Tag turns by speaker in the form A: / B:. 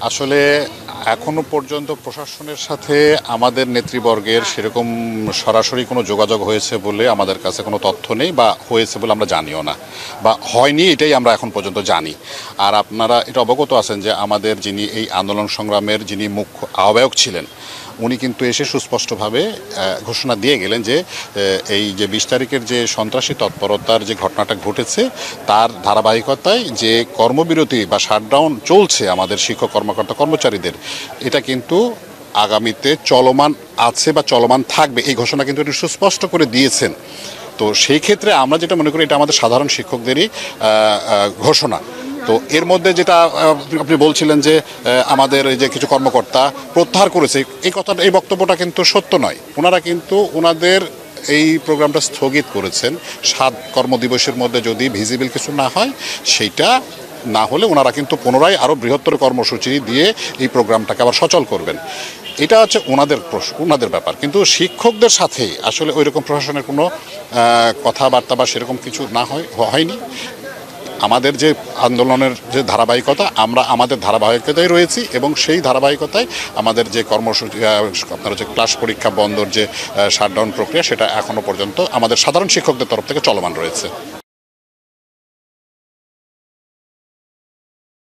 A: আসলে এখনো পর্যন্ত প্রশাসনের সাথে আমাদের নেতৃবর্গের সেরকম সরাসরি কোনো যোগাযোগ হয়েছে বলে আমাদের কাছে কোনো তথ্য নেই, বা হয়েছে বলে আমরা জানিও না, বা হয়নি এটাই আমরা এখন পর্যন্ত জানি। আর আপনারা এটা অবগত আছেন যে আমাদের যিনি এই আন্দোলন সংগ্রামের যিনি মুখ্য আহ্বায়ক ছিলেন, উনি কিন্তু এসে সুস্পষ্টভাবে ঘোষণা দিয়ে গেলেন যে এই যে ২০ তারিখের যে সন্ত্রাসী তৎপরতার যে ঘটনাটা ঘটেছে তার ধারাবাহিকতায় যে কর্মবিরতি বা শাটডাউন চলছে আমাদের শিক্ষক কর্মকর্তা কর্মচারীদের, এটা কিন্তু আগামীতে চলমান আছে বা চলমান থাকবে, এই ঘোষণা কিন্তু উনি সুস্পষ্ট করে দিয়েছেন। তো সেই ক্ষেত্রে আমরা যেটা মনে করি, এটা আমাদের সাধারণ শিক্ষকদেরই ঘোষণা। তো এর মধ্যে যেটা আপনি বলছিলেন যে আমাদের এই যে কিছু কর্মকর্তা প্রত্যাহার করেছে, এই কথাটা, এই বক্তব্যটা কিন্তু সত্য নয়। ওনারা কিন্তু ওনাদের এই প্রোগ্রামটা স্থগিত করেছেন ৭ কর্মদিবসের মধ্যে যদি ভিজিবল কিছু না হয়, সেইটা না হলে ওনারা কিন্তু পুনরায় আরও বৃহত্তর কর্মসূচি দিয়ে এই প্রোগ্রামটাকে আবার সচল করবেন। এটা হচ্ছে ওনাদের ব্যাপার, কিন্তু শিক্ষকদের সাথে আসলে ওই রকম প্রশাসনের কোনো কথাবার্তা বা সেরকম কিছু হয়নি। আমাদের যে আন্দোলনের যে ধারাবাহিকতা, আমরা আমাদের ধারাবাহিকতায় রয়েছি, এবং সেই ধারাবাহিকতায় আমাদের যে কর্মসূচি, আপনার যে ক্লাস পরীক্ষা বন্ধর যে শাটডাউন প্রক্রিয়া, সেটা এখনও পর্যন্ত আমাদের সাধারণ শিক্ষকদের তরফ থেকে চলমান রয়েছে।